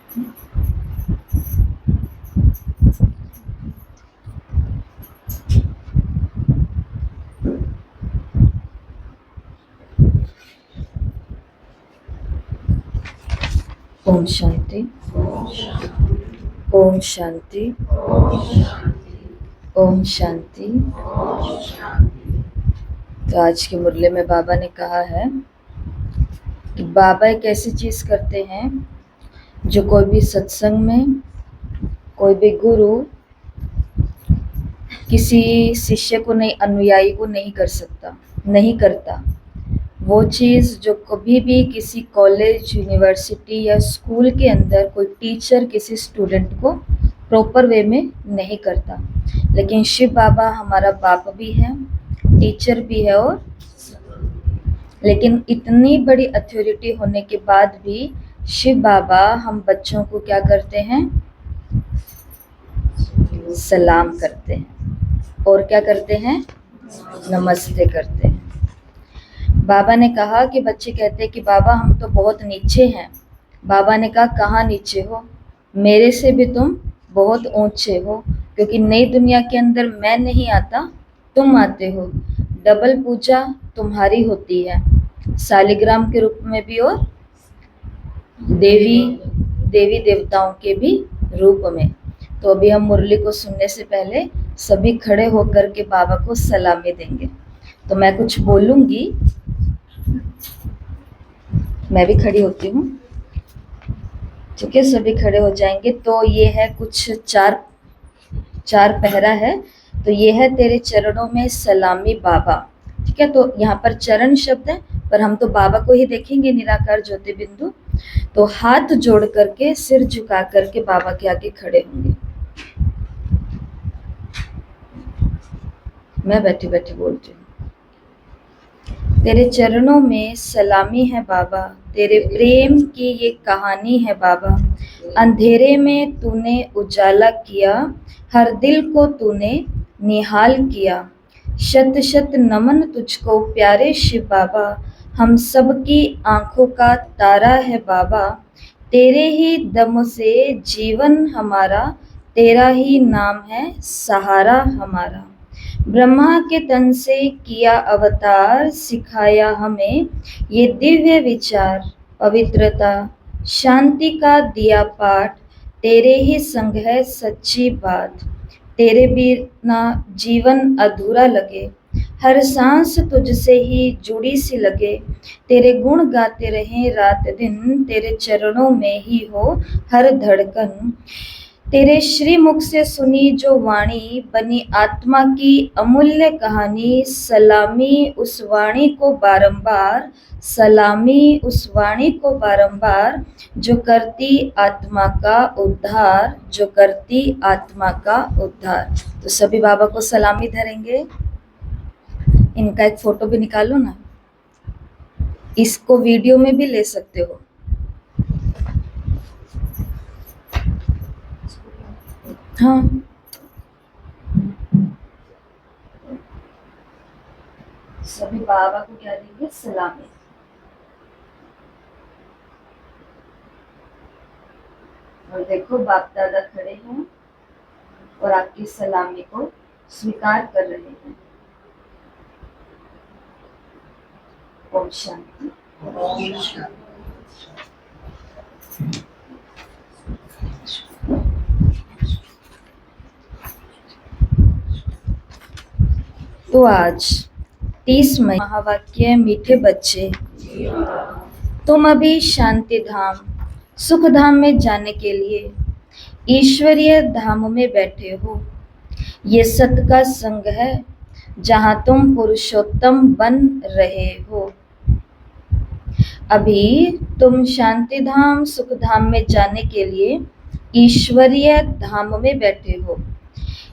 ओम शांति, ओम शांति, ओम शांति। तो आज के मुरली में बाबा ने कहा है कि बाबा एक ऐसी चीज करते हैं जो कोई भी सत्संग में कोई भी गुरु किसी शिष्य को नहीं, अनुयायी को नहीं कर सकता, नहीं करता। वो चीज़ जो कभी भी किसी कॉलेज, यूनिवर्सिटी या स्कूल के अंदर कोई टीचर किसी स्टूडेंट को प्रॉपर वे में नहीं करता। लेकिन शिव बाबा हमारा बाप भी है, टीचर भी है, और लेकिन इतनी बड़ी अथॉरिटी होने के बाद भी शिव बाबा हम बच्चों को क्या करते हैं? सलाम करते हैं। और क्या करते हैं? नमस्ते करते हैं। बाबा ने कहा कि बच्चे कहते हैं कि बाबा हम तो बहुत नीचे हैं। बाबा ने कहा कहाँ नीचे हो? मेरे से भी तुम बहुत ऊंचे हो, क्योंकि नई दुनिया के अंदर मैं नहीं आता, तुम आते हो। डबल पूजा तुम्हारी होती है, शालिग्राम के रूप में भी और देवी देवताओं के भी रूप में। तो अभी हम मुरली को सुनने से पहले सभी खड़े होकर के बाबा को सलामी देंगे। तो मैं कुछ बोलूंगी, मैं भी खड़ी होती हूँ, ठीक है? सभी खड़े हो जाएंगे। तो ये है कुछ चार पहरा है। तो ये है तेरे चरणों में सलामी बाबा, ठीक है? तो यहाँ पर चरण शब्द है, पर हम तो बाबा को ही देखेंगे, निराकार ज्योति बिंदु। तो हाथ जोड़ करके, सिर झुका करके बाबा के आगे खड़े होंगे। मैं बैठी बैठी बोलती हूँ। तेरे चरणों में सलामी है बाबा, तेरे प्रेम की ये कहानी है बाबा। अंधेरे में तूने उजाला किया, हर दिल को तूने निहाल किया। शत शत नमन तुझको प्यारे शिव बाबा, हम सबकी आंखों का तारा है बाबा। तेरे ही दम से जीवन हमारा, तेरा ही नाम है सहारा हमारा। ब्रह्मा के तन से किया अवतार, सिखाया हमें ये दिव्य विचार। पवित्रता शांति का दिया पाठ, तेरे ही संग है सच्ची बात। तेरे बिना जीवन अधूरा लगे, हर सांस तुझसे ही जुड़ी सी लगे। तेरे गुण गाते रहें रात दिन, तेरे चरणों में ही हो हर धड़कन। तेरे श्री मुख से सुनी जो वाणी, बनी आत्मा की अमूल्य कहानी। सलामी उस वाणी को बारंबार, सलामी उस वाणी को बारंबार, जो करती आत्मा का उद्धार, जो करती आत्मा का उद्धार। तो सभी बाबा को सलामी धरेंगे। इनका एक फोटो भी निकालो ना, इसको वीडियो में भी ले सकते हो। हाँ, सभी बाबा को क्या देंगे? सलामी। और देखो बाप दादा खड़े हैं और आपकी सलामी को स्वीकार कर रहे हैं। ओम शांति। तो आज 30 मई, महावाक्य मीठे बच्चे, तुम अभी शांति धाम, सुख धाम में जाने के लिए ईश्वरीय धाम में बैठे हो। ये सत का संग है जहां तुम पुरुषोत्तम बन रहे हो। अभी तुम शांति धाम, सुख धाम में जाने के लिए ईश्वरीय धाम में बैठे हो।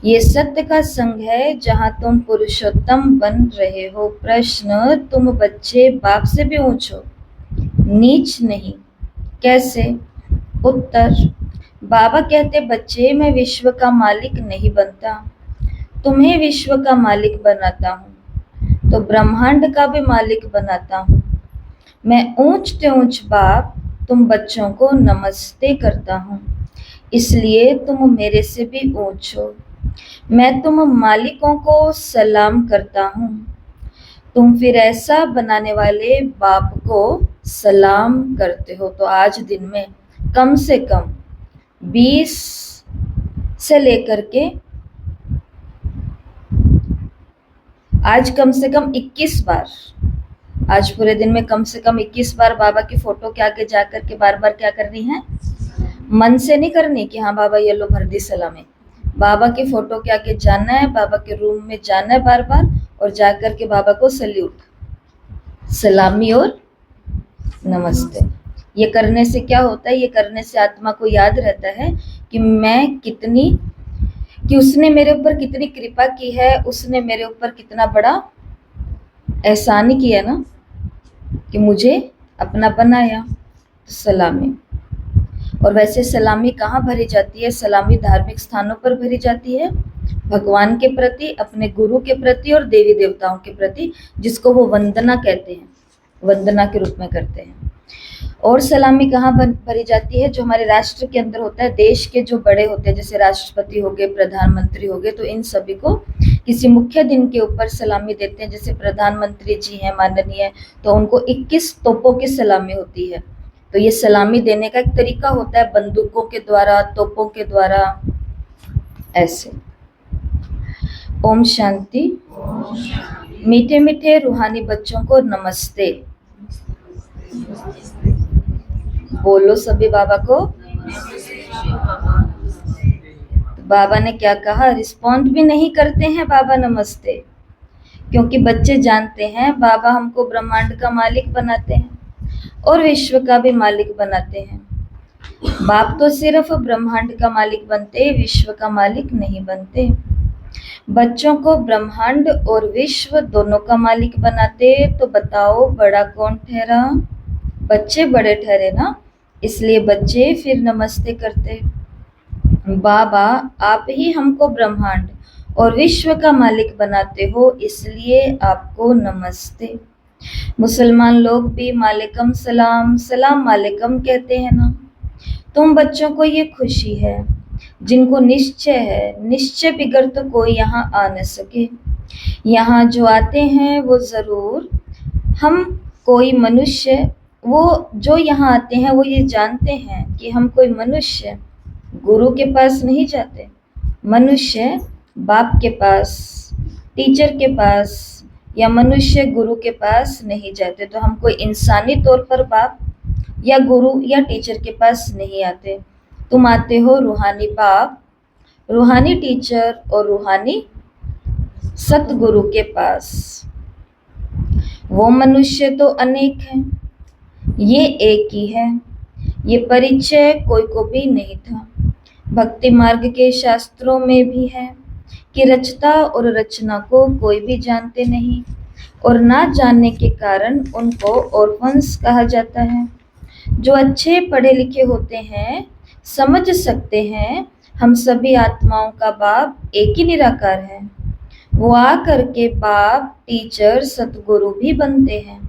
ये सत्य का संग है जहां तुम पुरुषोत्तम बन रहे हो। प्रश्न, तुम बच्चे बाप से भी ऊंच हो, नीच नहीं, कैसे? उत्तर, बाबा कहते बच्चे मैं विश्व का मालिक नहीं बनता, तुम्हें विश्व का मालिक बनाता हूँ, तो ब्रह्मांड का भी मालिक बनाता हूँ। मैं ऊंच से ऊंच बाप तुम बच्चों को नमस्ते करता हूँ, इसलिए तुम मेरे से भी ऊंच हो। मैं तुम मालिकों को सलाम करता हूँ, तुम फिर ऐसा बनाने वाले बाप को सलाम करते हो। तो आज दिन में कम से कम 20 से लेकर के आज कम से कम 21 बार, आज पूरे दिन में कम से कम 21 बार बाबा की फोटो के आगे जाकर के बार बार क्या करनी है? मन से नहीं करनी कि हाँ बाबा ये लो भर दी सलामी। बाबा की फोटो के आगे जाना है, बाबा के रूम में जाना है बार बार, और जाकर के बाबा को सल्यूट, सलामी और नमस्ते। ये करने से क्या होता है? ये करने से आत्मा को याद रहता है कि उसने मेरे ऊपर कितनी कृपा की है, उसने मेरे ऊपर कितना बड़ा एहसान किया ना, कि मुझे अपना बनाया। तो सलामी। और वैसे सलामी कहाँ भरी जाती है? सलामी धार्मिक स्थानों पर भरी जाती है, भगवान के प्रति, अपने गुरु के प्रति और देवी देवताओं के प्रति, जिसको वो वंदना कहते हैं, वंदना के रूप में करते हैं। और सलामी कहाँ भरी जाती है? जो हमारे राष्ट्र के अंदर होता है, देश के जो बड़े होते हैं, जैसे राष्ट्रपति हो गए, प्रधानमंत्री हो गए, तो इन सभी को किसी मुख्य दिन के ऊपर सलामी देते हैं। जैसे प्रधानमंत्री जी हैं माननीय, तो उनको 21 तोपों की सलामी होती है। तो ये सलामी देने का एक तरीका होता है, बंदूकों के द्वारा, तोपों के द्वारा, ऐसे। ओम शांति। मीठे मीठे रूहानी बच्चों को नमस्ते बोलो सभी बाबा को। बाबा ने क्या कहा? रिस्पॉन्ड भी नहीं करते हैं बाबा नमस्ते, क्योंकि बच्चे जानते हैं बाबा हमको ब्रह्मांड का मालिक बनाते हैं और विश्व का भी मालिक बनाते हैं। बाप तो सिर्फ ब्रह्मांड का मालिक बनते, विश्व का मालिक नहीं बनते। बच्चों को ब्रह्मांड और विश्व दोनों का मालिक बनाते, तो बताओ बड़ा कौन ठहरा? बच्चे बड़े ठहरे ना, इसलिए बच्चे फिर नमस्ते करते। बाबा आप ही हमको ब्रह्मांड और विश्व का मालिक बनाते हो, इसलिए आपको नमस्ते। मुसलमान लोग भी मालिकम सलाम, सलाम मालिकम कहते हैं ना। तुम बच्चों को ये खुशी है, जिनको निश्चय है, निश्चय बिगर तो कोई यहाँ आ न सके। यहाँ जो आते हैं वो जरूर, हम कोई मनुष्य, वो जो यहाँ आते हैं वो ये जानते हैं कि हम कोई मनुष्य गुरु के पास नहीं जाते। मनुष्य बाप के पास, टीचर के पास, या मनुष्य गुरु के पास नहीं जाते। तो हम कोई इंसानी तौर पर बाप या गुरु या टीचर के पास नहीं आते। तुम आते हो रूहानी बाप, रूहानी टीचर और रूहानी सतगुरु के पास। वो मनुष्य तो अनेक हैं, ये एक ही है। ये परिचय कोई को भी नहीं था। भक्ति मार्ग के शास्त्रों में भी है कि रचता और रचना को कोई भी जानते नहीं, और ना जानने के कारण उनको ऑर्फन्स कहा जाता है। जो अच्छे पढ़े लिखे होते हैं समझ सकते हैं हम सभी आत्माओं का बाप एक ही निराकार है। वो आ करके बाप, टीचर, सतगुरु भी बनते हैं।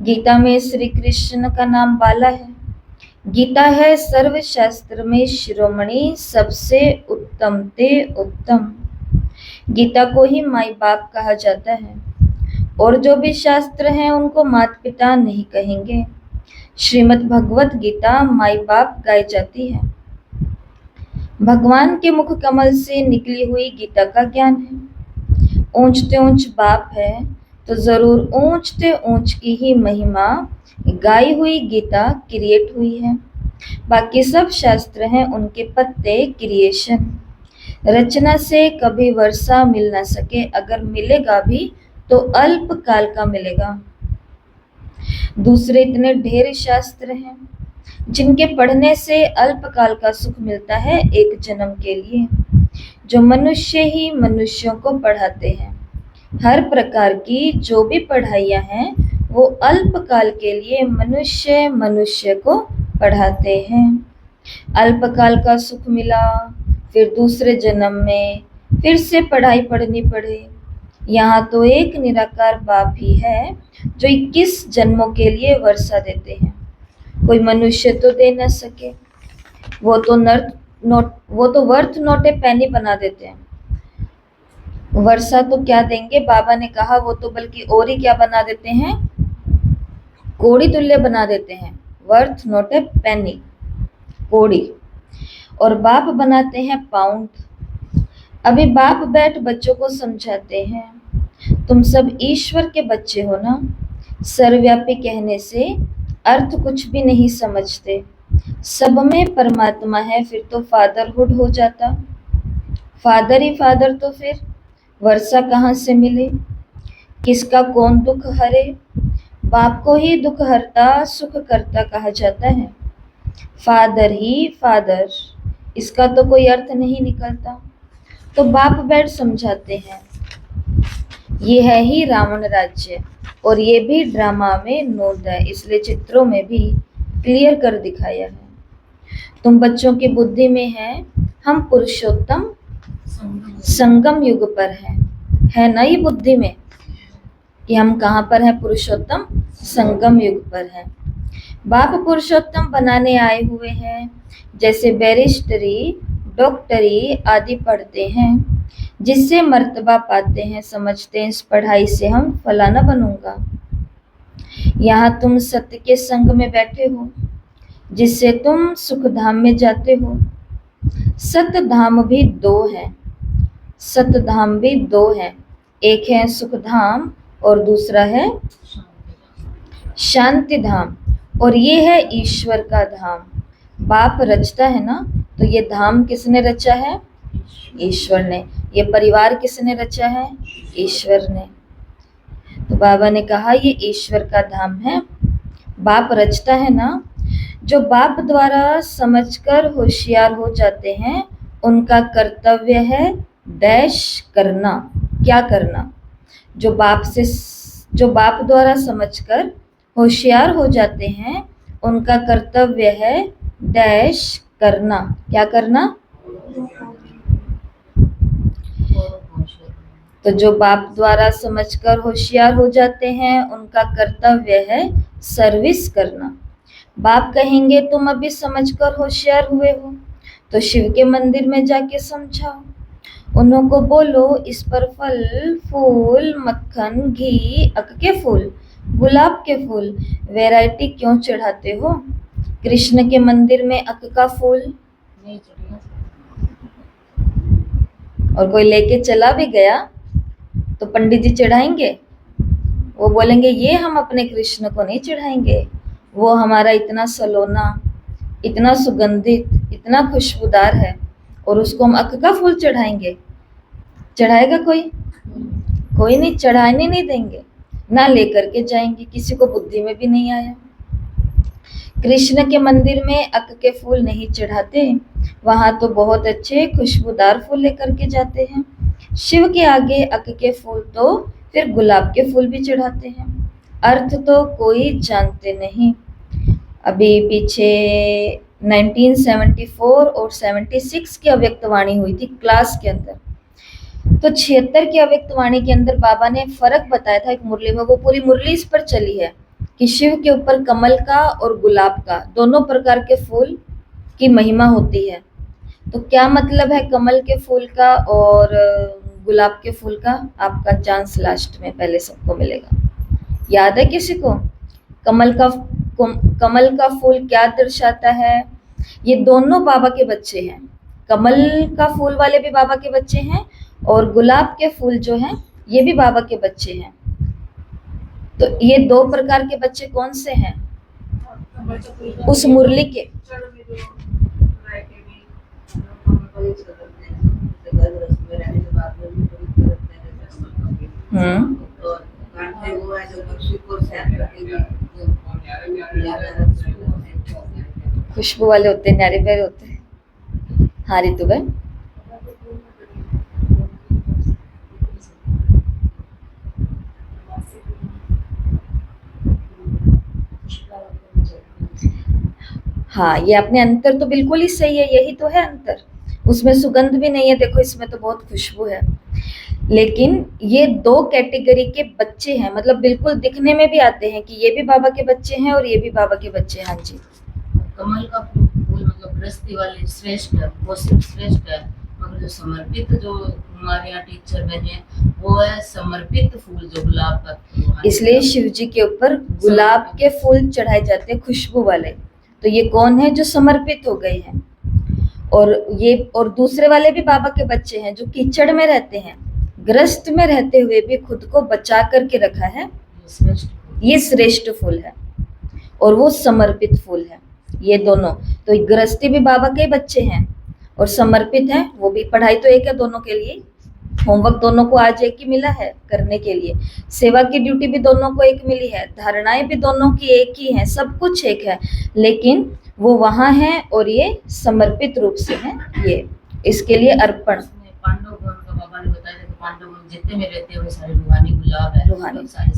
गीता में श्री कृष्ण का नाम बाला है। गीता है सर्व शास्त्र में शिरोमणि, सबसे उत्तम ते उत्तम। गीता को ही माई बाप कहा जाता है, और जो भी शास्त्र हैं उनको माता पिता नहीं कहेंगे। श्रीमद् भगवत गीता माई बाप गाई जाती है। भगवान के मुख कमल से निकली हुई गीता का ज्ञान है। ऊंचते ऊंच बाप है तो जरूर ऊंचते ऊंच की ही महिमा गाई हुई गीता क्रिएट हुई है। बाकी सब शास्त्र हैं उनके पत्ते क्रिएशन। रचना से कभी वर्षा मिल ना सके, अगर मिलेगा भी तो अल्प काल का मिलेगा। दूसरे इतने ढेर शास्त्र हैं जिनके पढ़ने से अल्प काल का सुख मिलता है एक जन्म के लिए, जो मनुष्य ही मनुष्यों को पढ़ाते हैं। हर प्रकार की जो भी पढ़ाइयाँ हैं वो अल्प काल के लिए मनुष्य मनुष्य को पढ़ाते हैं। अल्प काल का सुख मिला, फिर दूसरे जन्म में फिर से पढ़ाई पढ़नी पड़े। यहाँ तो एक निराकार बाप ही है जो 21 जन्मों के लिए वर्षा देते हैं। कोई मनुष्य तो दे न सके। वो तो वर्थ नॉट ए पेनी बना देते हैं। वर्षा तो क्या देंगे, बाबा ने कहा वो तो बल्कि और ही क्या बना देते हैं, कोड़ी तुल्य बना देते हैं। वर्थ नॉट ए पेनी, कोड़ी। और बाप बनाते हैं पाउंड। अभी बाप बैठ बच्चों को समझाते हैं, तुम सब ईश्वर के बच्चे हो ना। सर्वव्यापी कहने से अर्थ कुछ भी नहीं समझते। सब में परमात्मा है, फिर तो फादरहुड हो जाता। फादर ही फादर तो फिर वर्षा कहाँ से मिले, किसका कौन दुख हरे। बाप को ही दुख हरता सुख करता कहा जाता है। फादर ही फादर, इसका तो कोई अर्थ नहीं निकलता। तो बाप बैठ समझाते हैं, ये है ही रावण राज्य, और ये भी ड्रामा में नोट है, इसलिए चित्रों में भी क्लियर कर दिखाया है। तुम बच्चों की बुद्धि में है, हम पुरुषोत्तम संगम युग पर है ना ये बुद्धि में कि हम कहाँ पर हैं, पुरुषोत्तम संगम युग पर है। बाप पुरुषोत्तम बनाने आए हुए हैं, जैसे बैरिस्टरी डॉक्टरी आदि पढ़ते हैं, जिससे मर्तबा पाते हैं, समझते हैं इस पढ़ाई से हम फलाना बनूंगा। यहाँ तुम सत्य के संग में बैठे हो, जिससे तुम सुख धाम में जाते हो। सत्य धाम भी दो हैं, सत्य धाम भी दो हैं, एक है सुख धाम और दूसरा है शांति धाम, और ये है ईश्वर का धाम। बाप रचता है ना, तो ये धाम किसने रचा है, ईश्वर ने। ये परिवार किसने रचा है, ईश्वर ने। तो बाबा ने कहा ये ईश्वर का धाम है। बाप रचता है ना, जो बाप द्वारा समझकर होशियार हो जाते हैं, उनका कर्तव्य है डैश करना। क्या करना, जो बाप द्वारा समझकर होशियार हो जाते हैं, उनका कर्तव्य है डैश करना। क्या करना, तो जो बाप द्वारा समझकर होशियार हो जाते हैं, उनका कर्तव्य है सर्विस करना। बाप कहेंगे तुम अभी समझकर होशियार हुए हो, तो शिव के मंदिर में जाके समझाओ। उन्हों को बोलो इस पर फल फूल मक्खन घी अक के फूल गुलाब के फूल वैरायटी क्यों चढ़ाते हो। कृष्ण के मंदिर में अक का फूल नहीं चढ़ा, और कोई लेके चला भी गया तो पंडित जी चढ़ाएंगे। वो बोलेंगे ये हम अपने कृष्ण को नहीं चढ़ाएंगे, वो हमारा इतना सलोना, इतना सुगंधित, इतना खुशबूदार है, और उसको हम अक का फूल चढ़ाएंगे। चढ़ाएगा कोई, कोई नहीं, चढ़ाने नहीं देंगे, ना लेकर के जाएंगे, किसी को बुद्धि में भी नहीं आया। कृष्ण के मंदिर में अक के फूल नहीं चढ़ाते, वहां तो बहुत अच्छे खुशबूदार फूल लेकर के जाते हैं। शिव के आगे अक के फूल तो फिर गुलाब के फूल भी चढ़ाते हैं। अर्थ तो कोई जानते नहीं। अभी पीछे 1974 और 76 की अव्यक्तवाणी हुई थी क्लास के अंदर, तो 76 की अव्यक्तवाणी के अंदर बाबा ने फर्क बताया था एक मुरली में। वो पूरी मुरली इस पर चली है कि शिव के ऊपर कमल का और गुलाब का दोनों प्रकार के फूल की महिमा होती है। तो क्या मतलब है कमल के फूल का और गुलाब के फूल का, आपका चांस लास्ट में पहले सबको मिलेगा। याद है किसी को, कमल का फूल क्या दर्शाता है। ये दोनों बाबा के बच्चे हैं, कमल का फूल वाले भी बाबा के बच्चे हैं, और गुलाब के फूल जो हैं ये भी बाबा के बच्चे हैं। तो ये दो प्रकार के बच्चे कौन से हैं उस मुरली के। खुशबू वाले होते हैं, न्यारे प्यारे होते हैं। हाँ रितु भाई, हाँ ये अपने अंतर तो बिल्कुल ही सही है, यही तो है अंतर। उसमें सुगंध भी नहीं है, देखो इसमें तो बहुत खुशबू है। लेकिन ये दो कैटेगरी के बच्चे हैं, मतलब बिल्कुल दिखने में भी आते हैं कि ये भी बाबा के बच्चे हैं और ये भी बाबा के बच्चे हैं। हाँ जी। कमल का फूल मतलब गृहस्थी वाले श्रेष्ठ है, वो सिर्फ श्रेष्ठ है, मगर जो समर्पित, जो हमारे यहाँ टीचर बने, वो है समर्पित फूल, जो गुलाब का फूल। इसलिए शिव जी के ऊपर गुलाब के फूल चढ़ाए जाते हैं, खुशबू वाले। तो ये कौन है? जो समर्पित हो गए हैं। और दूसरे वाले भी बाबा के बच्चे हैं, जो कीचड़ में रहते हैं, ग्रस्त में रहते हुए भी खुद को बचा करके रखा है। ये श्रेष्ठ फूल है और वो समर्पित फूल है। ये दोनों तो गृहस्थी भी बाबा के बच्चे हैं और समर्पित है वो भी। पढ़ाई तो एक है दोनों के लिए, होमवर्क दोनों को आज एक ही मिला है करने के लिए, सेवा की ड्यूटी भी दोनों को एक मिली है, धारणाएं भी दोनों की एक ही है, सब कुछ एक है, लेकिन वो वहां है और ये समर्पित रूप से है। ये इसके लिए अर्पण। पांडव का बाबा ने बताया कि पांडव जितने में रहते हैं वो सारे रूहानी गुलाब है, रूहानी सारे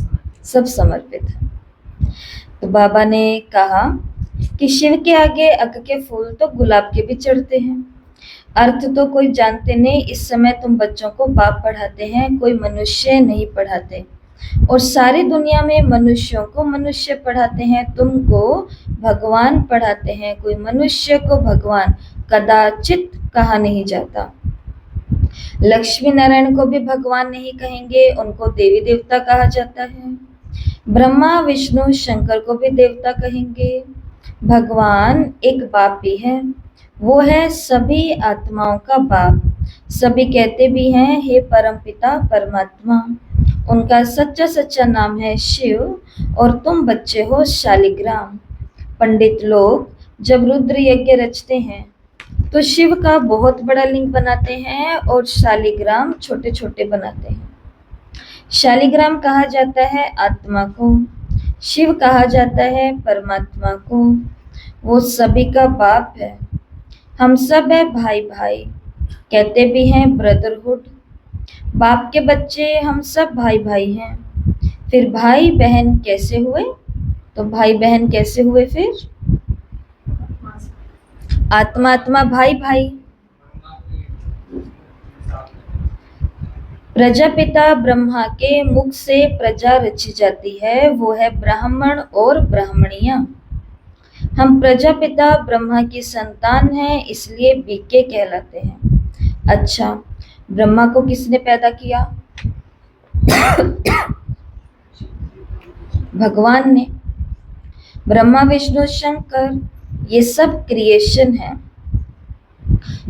सब समर्पित है। तो बाबा ने कहा कि शिव के आगे अक के फूल तो गुलाब के भी चढ़ते हैं। अर्थ तो कोई जानते नहीं, इस समय तुम बच्चों को बाप पढ़ाते हैं, कोई मनुष्य नहीं पढ़ाते, और सारी दुनिया में मनुष्यों को मनुष्य पढ़ाते हैं। तुमको भगवान पढ़ाते हैं, कोई मनुष्य को भगवान कदाचित कहा नहीं जाता। लक्ष्मी नारायण को भी भगवान नहीं कहेंगे, उनको देवी देवता कहा जाता है। ब्रह्मा विष्णु शंकर को भी देवता कहेंगे। भगवान एक बाप ही है, वो है सभी आत्माओं का बाप। सभी कहते भी हैं हे परमपिता परमात्मा। उनका सच्चा सच्चा नाम है शिव और तुम बच्चे हो शालिग्राम। पंडित लोग जब रुद्र यज्ञ रचते हैं तो शिव का बहुत बड़ा लिंग बनाते हैं और शालिग्राम छोटे छोटे बनाते हैं। शालिग्राम कहा जाता है आत्मा को, शिव कहा जाता है परमात्मा को। वो सभी का बाप है। हम सब है भाई भाई, कहते भी हैं ब्रदरहुड। बाप के बच्चे हम सब भाई भाई हैं। फिर भाई बहन कैसे हुए? तो भाई बहन कैसे हुए फिर? आत्मा आत्मा भाई भाई। प्रजापिता ब्रह्मा के मुख से प्रजा रची जाती है, वो है ब्राह्मण और ब्राह्मणियां। हम प्रजापिता ब्रह्मा की संतान हैं, इसलिए बीके कहलाते हैं। अच्छा, ब्रह्मा को किसने पैदा किया? भगवान ने। ब्रह्मा विष्णु शंकर ये सब क्रिएशन है।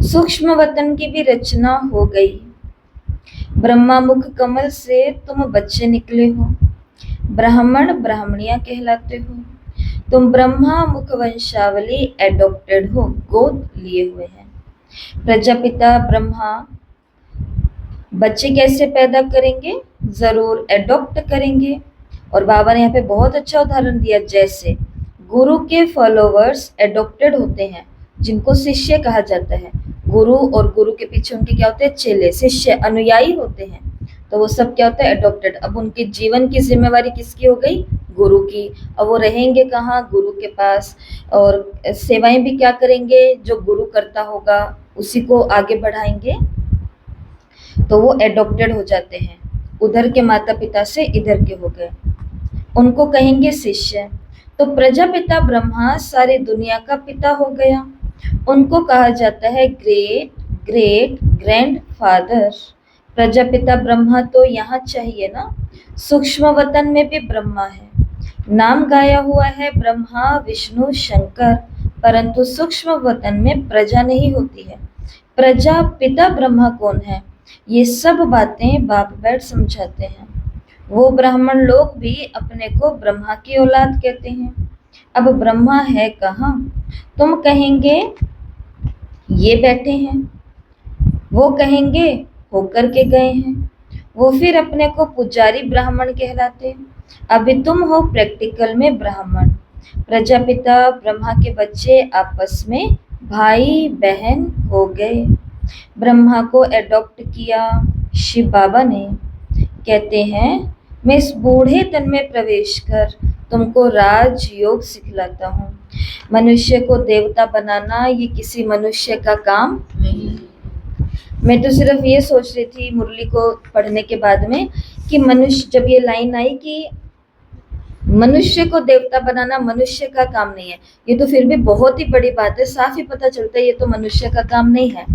सूक्ष्म वतन की भी रचना हो गई। ब्रह्मा मुख कमल से तुम बच्चे निकले हो, ब्राह्मण ब्राह्मणियां कहलाते हो। तुम ब्रह्मा मुख वंशावली एडॉप्टेड हो, गोद लिए हुए हैं। प्रजापिता ब्रह्मा बच्चे कैसे पैदा करेंगे? जरूर एडॉप्ट करेंगे। और बाबा ने यहाँ पे बहुत अच्छा उदाहरण दिया, जैसे गुरु के फॉलोवर्स एडॉप्टेड होते हैं, जिनको शिष्य कहा जाता है। गुरु और गुरु के पीछे उनके क्या होते हैं? चेले, शिष्य, अनुयायी होते हैं। तो वो सब क्या होता है? एडॉप्टेड। अब उनके जीवन की जिम्मेवारी किसकी हो गई? गुरु की। अब वो रहेंगे कहाँ? गुरु के पास। और सेवाएं भी क्या करेंगे? जो गुरु करता होगा उसी को आगे बढ़ाएंगे। तो वो एडॉप्टेड हो जाते हैं, उधर के माता पिता से इधर के हो गए, उनको कहेंगे शिष्य। तो प्रजापिता ब्रह्मा सारी दुनिया का पिता हो गया, उनको कहा जाता है great great grand father. Prajapita Brahma तो यहाँ चाहिए ना, सूक्ष्म वतन में भी ब्रह्मा है। नाम गाया हुआ है ब्रह्मा विष्णु शंकर, परंतु सूक्ष्म वतन में प्रजा नहीं होती है। प्रजापिता ब्रह्मा कौन है? ये सब बातें बाप बैठ समझाते हैं। वो ब्राह्मण लोग भी अपने को ब्रह्मा की औलाद कहते हैं। अब ब्रह्मा है कहाँ? तुम कहेंगे ये बैठे हैं, वो कहेंगे होकर के गए हैं, वो फिर अपने को पुजारी ब्राह्मण कहलाते हैं। अभी तुम हो प्रैक्टिकल में ब्राह्मण। प्रजापिता ब्रह्मा के बच्चे आपस में भाई बहन हो गए। ब्रह्मा को एडॉप्ट किया शिव बाबा ने। कहते हैं मैं इस बूढ़े तन में प्रवेश कर तुमको राजयोग सिखलाता हूँ। मनुष्य को देवता बनाना ये किसी मनुष्य का काम नहीं। मैं तो सिर्फ ये सोच रही थी मुरली को पढ़ने के बाद में कि मनुष्य, जब ये लाइन आई कि मनुष्य को देवता बनाना मनुष्य का काम नहीं है। ये तो फिर भी बहुत ही बड़ी बात है, साफ ही पता चलता है ये तो मनुष्य का काम नहीं है।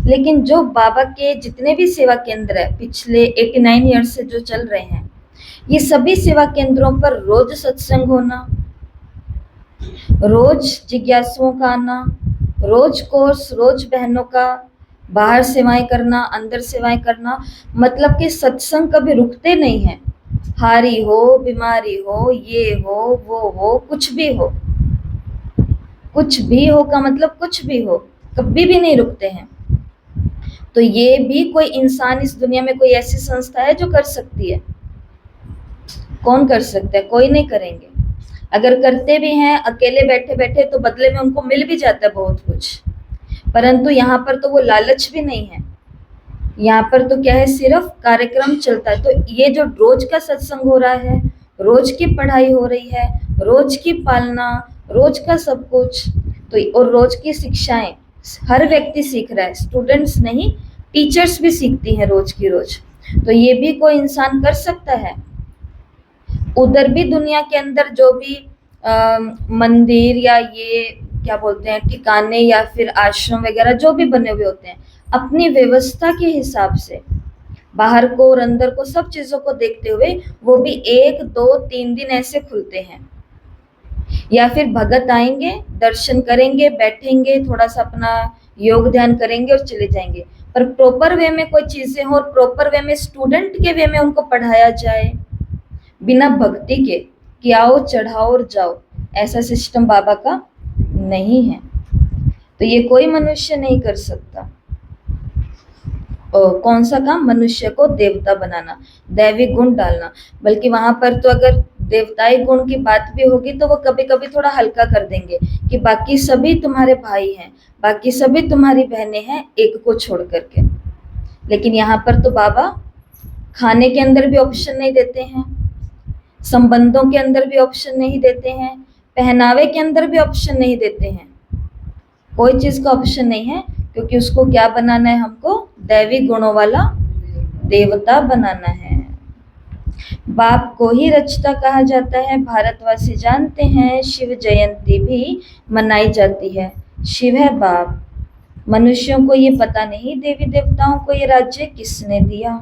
लेकिन जो बाबा के जितने भी सेवा केंद्र है पिछले 89 ईयर्स से जो चल रहे हैं, ये सभी सेवा केंद्रों पर रोज सत्संग होना, रोज जिज्ञासुओं का आना, रोज कोर्स, रोज बहनों का बाहर सेवाएं करना, अंदर सेवाएं करना, मतलब कि सत्संग कभी रुकते नहीं है। हारी हो, बीमारी हो, ये हो, वो हो, कुछ भी हो, कुछ भी हो का मतलब कुछ भी हो, कभी भी नहीं रुकते हैं। तो ये भी कोई इंसान इस दुनिया में कोई ऐसी संस्था है जो कर सकती है? कौन कर सकता है? कोई नहीं करेंगे। अगर करते भी हैं अकेले बैठे बैठे तो बदले में उनको मिल भी जाता है बहुत कुछ, परंतु यहाँ पर तो वो लालच भी नहीं है। यहाँ पर तो क्या है, सिर्फ कार्यक्रम चलता है। तो ये जो रोज का सत्संग हो रहा है, रोज की पढ़ाई हो रही है, रोज की पालना, रोज का सब कुछ, तो और रोज की शिक्षाएं हर व्यक्ति सीख रहा है, स्टूडेंट्स नहीं, टीचर्स भी सीखती हैं रोज की रोज। तो ये भी कोई इंसान कर सकता है। उधर भी दुनिया के अंदर जो भी मंदिर या ये क्या बोलते हैं ठिकाने या फिर आश्रम वगैरह जो भी बने हुए होते हैं, अपनी व्यवस्था के हिसाब से बाहर को और अंदर को सब चीजों को देखते हुए वो भी 1, 2, 3 दिन ऐसे खुलते हैं। या फिर भगत आएंगे, दर्शन करेंगे, बैठेंगे, थोड़ा सा अपना योग ध्यान करेंगे और चले जाएंगे। पर प्रॉपर वे में कोई चीजें हो और प्रॉपर वे में स्टूडेंट के वे में उनको पढ़ाया जाए, बिना भक्ति के कि आओ चढ़ाओ और जाओ, ऐसा सिस्टम बाबा का नहीं है। तो ये कोई मनुष्य नहीं कर सकता। और कौन सा काम? मनुष्य को देवता बनाना, दैवी गुण डालना। बल्कि वहां पर तो अगर देवताई गुण की बात भी होगी तो वो कभी कभी थोड़ा हल्का कर देंगे कि बाकी सभी तुम्हारे भाई हैं, बाकी सभी तुम्हारी बहनें हैं, एक को छोड़ करके। लेकिन यहाँ पर तो बाबा खाने के अंदर भी ऑप्शन नहीं देते हैं, संबंधों के अंदर भी ऑप्शन नहीं देते हैं, पहनावे के अंदर भी ऑप्शन नहीं देते हैं, कोई चीज का ऑप्शन नहीं है। क्योंकि उसको क्या बनाना है? हमको दैवी गुणों वाला देवता बनाना है। बाप को ही रचता कहा जाता है। भारतवासी जानते हैं शिव जयंती भी मनाई जाती है। शिव है बाप। मनुष्यों को ये पता नहीं देवी देवताओं को ये राज्य किसने दिया।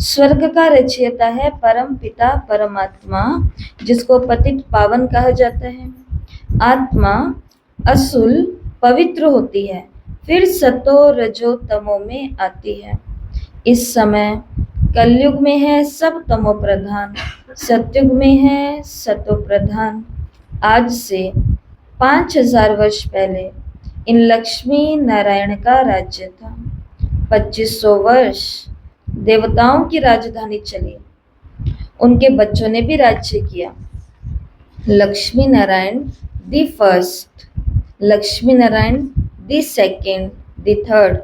स्वर्ग का रचयिता है परम पिता परमात्मा, जिसको पतित पावन कहा जाता है। आत्मा असुल पवित्र होती है, फिर सतो रजो तमो में आती है। इस समय कलयुग में है सब तमो प्रधान, सतयुग में है सतो प्रधान। आज से 5000 वर्ष पहले इन लक्ष्मी नारायण का राज्य था। 2500 वर्ष देवताओं की राजधानी चली, उनके बच्चों ने भी राज्य किया। Lakshmi Narayan the first, Lakshmi Narayan the second, the third,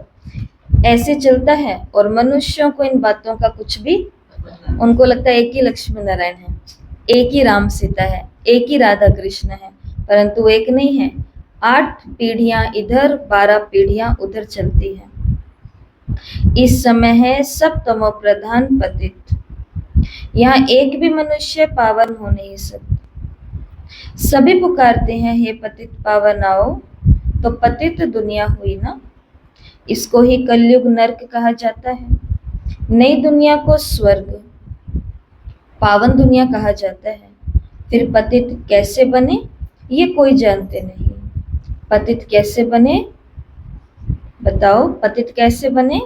ऐसे चलता है। और मनुष्यों को इन बातों का कुछ भी, उनको लगता है एक ही लक्ष्मी नारायण है, एक ही राम सीता है, एक ही राधा कृष्ण है, परंतु एक नहीं है। 8 पीढ़ियां इधर, 12 पीढ़ियां उधर चलती है। इस समय है सब तमो प्रधान पतित। यहाँ एक भी मनुष्य पावन हो नहीं सकता। सभी पुकारते हैं हे पतित पावन आओ, तो पतित दुनिया हुई ना। इसको ही कलयुग नरक कहा जाता है। नई दुनिया को स्वर्ग, पावन दुनिया कहा जाता है। फिर पतित कैसे बने ये कोई जानते नहीं। पतित कैसे बने बताओ? पतित कैसे बने?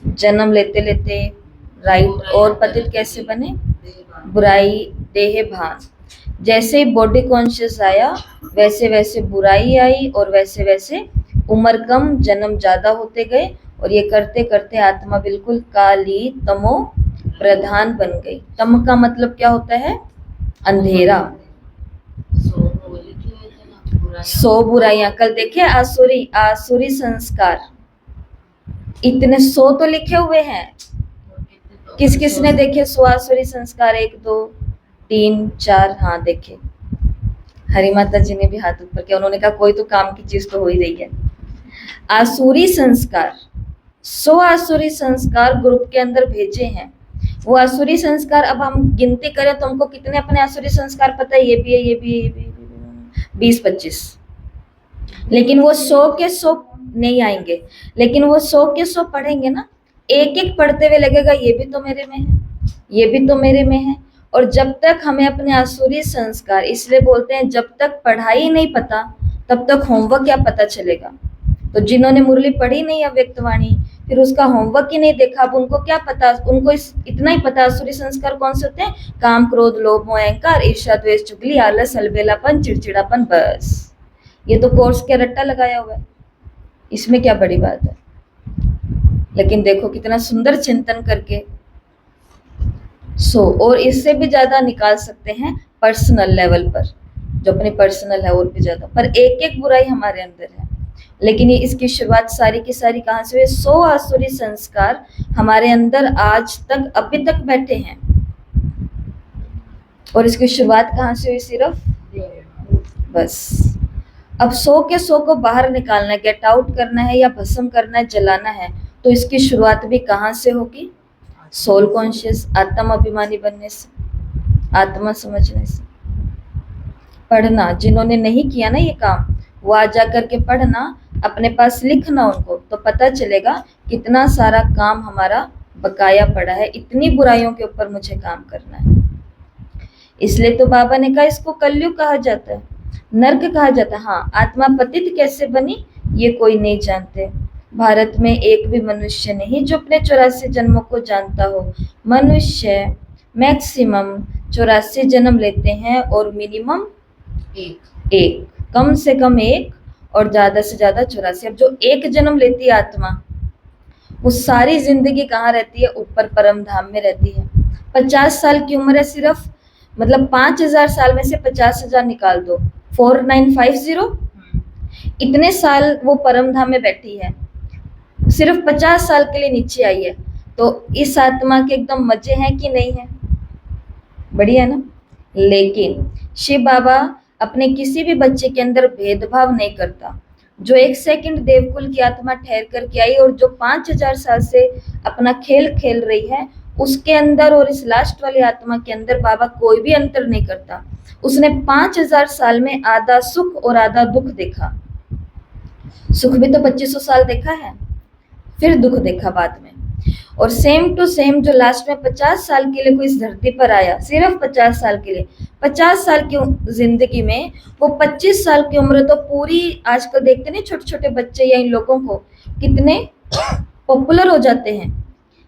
जन्म लेते लेते, राइट। और पतित कैसे बने? बुराई देह भान। जैसे ही बॉडी कॉन्शियस आया वैसे वैसे बुराई आई और वैसे वैसे उम्र कम, जन्म ज्यादा होते गए और ये करते करते आत्मा बिल्कुल काली तमो प्रधान बन गई। तम का मतलब क्या होता है? अंधेरा। 100 बुराइयां। कल देखे आसुरी, आसुरी संस्कार, इतने 100 तो लिखे हुए हैं। किस किस ने देखे 100 आसुरी संस्कार? 1, 2, 3, 4, हाँ देखे। हरी माता जी ने भी हाथ ऊपर किया, उन्होंने कहा कोई तो काम की चीज तो हो ही रही है। आसुरी संस्कार, 100 आसुरी संस्कार ग्रुप के अंदर भेजे हैं। वो आसुरी संस्कार, अब हम गिनती करें तो हमको कितने अपने आसुरी संस्कार पता है, ये भी है, ये भी है, ये भी है, ये भी है, 20-25। लेकिन वो 100 के 100 नहीं आएंगे, लेकिन वो 100 के 100 पढ़ेंगे ना, एक एक पढ़ते हुए लगेगा ये भी तो मेरे में है, ये भी तो मेरे में है। और जब तक हमें अपने आसुरी संस्कार, इसलिए बोलते हैं जब तक पढ़ाई नहीं पता तब तक होमवर्क क्या पता चलेगा। तो जिन्होंने मुरली पढ़ी नहीं अव्यक्तवाणी, फिर उसका होमवर्क ही नहीं देखा, अब उनको क्या पता, उनको इतना ही पता आसुरी संस्कार कौन से होते हैं, काम क्रोध लोभ मोह अहंकार ईर्ष्या द्वेष चुगली आलस अलबेलापन चिड़चिड़ापन, बस ये तो कोर्स के रट्टा लगाया हुआ है, इसमें क्या बड़ी बात है। लेकिन देखो कितना सुंदर चिंतन करके और इससे भी ज्यादा निकाल सकते हैं पर्सनल लेवल पर, जो अपनी पर्सनल है और भी ज्यादा, पर एक एक बुराई हमारे अंदर है। लेकिन ये इसकी शुरुआत सारी की सारी कहाँ से हुई, 100 आसुरी संस्कार हमारे अंदर आज तक अभी तक बैठे हैं, और इसकी शुरुआत कहाँ से हुई, सिर्फ बस। अब 100 के 100 को बाहर निकालना है, गेट आउट करना है या भस्म करना है, जलाना है, तो इसकी शुरुआत भी कहाँ से होगी, सोल कॉन्शियस, आत्म अभिमानी बनने से, आत्मा समझने से। पढ़ना, जिन्होंने नहीं किया ना ये काम, वो आ जा करके पढ़ना, अपने पास लिखना उनको, तो पता चलेगा कितना सारा काम हमारा बकाया पड़ा है, इतनी बुराइयों के ऊपर मुझे काम करना है। इसलिए तो बाबा ने कहा इसको कलयुग कहा जाता है, नर्क कहा जाता है। हाँ, आत्मा पतित कैसे बनी ये कोई नहीं जानते। भारत में एक भी मनुष्य नहीं जो अपने 84 जन्मों को जानता हो। मनुष्य मैक्सिमम 84 जन्म लेते हैं और मिनिमम एक, कम से कम एक और ज्यादा से ज्यादा 84। अब जो एक जन्म लेती है आत्मा, वो सारी जिंदगी कहाँ रहती है, ऊपर परम धाम में रहती है। 50 साल की उम्र है सिर्फ, मतलब 5000 साल में से 50,000 निकाल दो, 4950, इतने साल वो परम धाम में बैठी है, सिर्फ 50 साल के लिए नीचे आई है। तो इस आत्मा के एकदम मजे हैं कि नहीं है, बढ़िया ना। लेकिन शिव बाबा अपने किसी भी बच्चे के अंदर भेदभाव नहीं करता। जो 1 सेकंड देवकुल की आत्मा ठहर करके आई और जो 5000 साल से अपना खेल खेल रही है, उसके अंदर और इस लास्ट वाली आत्मा के अंदर बाबा कोई भी अंतर नहीं करता। उसने 5000 साल में आधा सुख और आधा दुख देखा। सुख भी तो 2500 साल देखा है, फिर दुख देखा बाद में। और सेम टू सेम जो लास्ट में 50 साल के लिए कोई इस धरती पर आया, सिर्फ 50 साल के लिए, 50 साल की जिंदगी में वो 25 साल की उम्र तो पूरी, आजकल देखते नहीं छोटे छोटे बच्चे या इन लोगों को कितने पॉपुलर हो जाते हैं,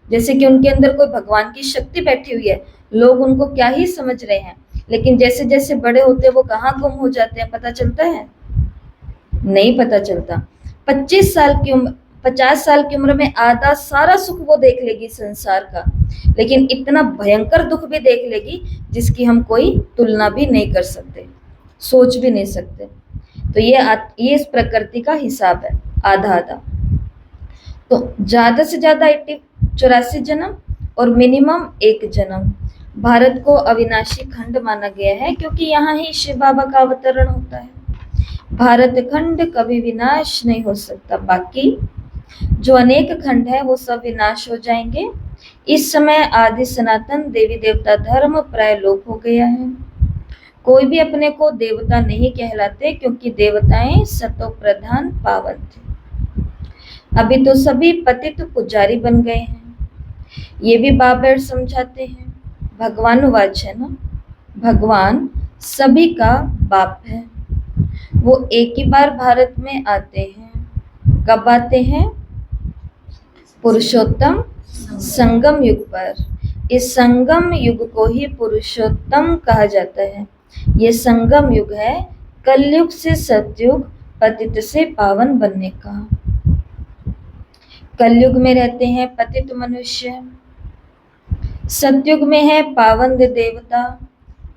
जैसे कि उनके अंदर कोई भगवान की शक्ति बैठी हुई है, लोग उनको क्या ही समझ रहे हैं। लेकिन जैसे जैसे बड़े होते हैं वो कहाँ गुम हो जाते हैं, पता चलता है, नहीं पता चलता। 25 साल की उम्र, 50 साल की उम्र में आधा सारा सुख वो देख लेगी संसार का, लेकिन इतना भयंकर दुख भी देख लेगी जिसकी हम कोई तुलना भी नहीं कर सकते, सोच भी नहीं सकते। तो ये इस प्रकृति का हिसाब है, आधा आधा। तो ज्यादा से ज्यादा 84 जन्म और मिनिमम 1 जन्म। भारत को अविनाशी खंड माना गया है क्योंकि यहाँ ही शिव बाबा का अवतरण होता है। भारत खंड कभी विनाश नहीं हो सकता, बाकी जो अनेक खंड है वो सब विनाश हो जाएंगे। इस समय आदि सनातन देवी देवता धर्म प्राय लोप हो गया है। कोई भी अपने को देवता नहीं कहलाते क्योंकि देवताएं सतो प्रधान पावन थे। अभी तो सभी पतित पुजारी बन गए हैं। ये भी बाबर समझाते हैं, भगवान वाच है ना, भगवान सभी का बाप है। वो एक ही बार भारत में आते हैं। कब आते हैं? पुरुषोत्तम संगम युग पर। इस संगम युग को ही पुरुषोत्तम कहा जाता है। ये संगम युग है कलयुग से सतयुग, पतित से पावन बनने का। कलयुग में रहते हैं पतित मनुष्य, सतयुग में है पावन देवता,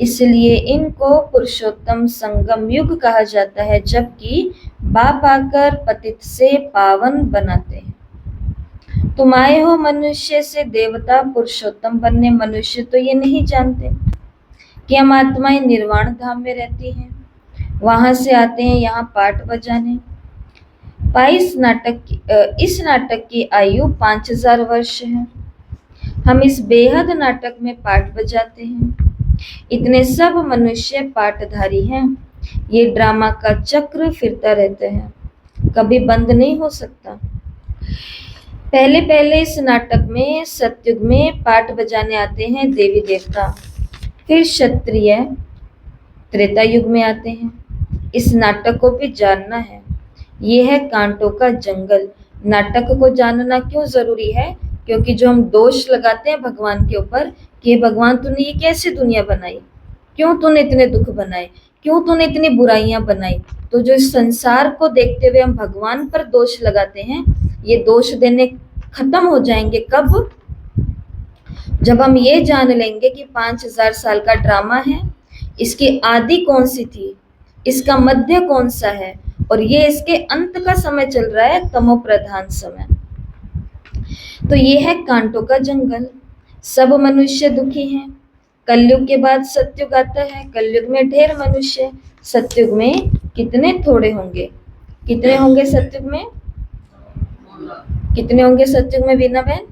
इसलिए इनको पुरुषोत्तम संगम युग कहा जाता है, जबकि बाप आकर पतित से पावन बनाते हैं। तुम आए हो मनुष्य से देवता पुरुषोत्तम बनने, मनुष्य तो ये नहीं जानते कि हम आत्माएं निर्वाण धाम में रहती हैं, वहां से आते हैं यहाँ पाठ बजाने। इस नाटक की आयु 5000 वर्ष है। हम इस बेहद नाटक में पाठ बजाते हैं। इतने सब मनुष्य पाठधारी हैं। ये ड्रामा का चक्र फिरता रहता है, कभी बंद नहीं हो सकता। पहले पहले इस नाटक में सतयुग में पाठ बजाने आते हैं देवी देवता, फिर क्षत्रिय त्रेता युग में आते हैं। इस नाटक को भी जानना है। ये है कांटों का जंगल। नाटक को जानना क्यों जरूरी है? क्योंकि जो हम दोष लगाते हैं भगवान के ऊपर कि भगवान तूने ये कैसी दुनिया बनाई, क्यों तूने इतने दुख बनाए, क्यों तूने इतनी बुराइयां बनाई, तो जो इस संसार को देखते हुए हम भगवान पर दोष लगाते हैं, ये दोष देने खत्म हो जाएंगे कब? जब हम ये जान लेंगे कि 5000 साल का ड्रामा है, इसकी आदि कौन सी थी, इसका मध्य कौन सा है, और ये इसके अंत का समय चल रहा है, तमो प्रधान समय। तो ये है कांटों का जंगल। सब मनुष्य दुखी हैं। कलयुग के बाद सतयुग आता है। कलयुग में ढेर मनुष्य, सतयुग में कितने थोड़े होंगे? कितने होंगे सतयुग में? कितने होंगे सतयुग में बीना बहन?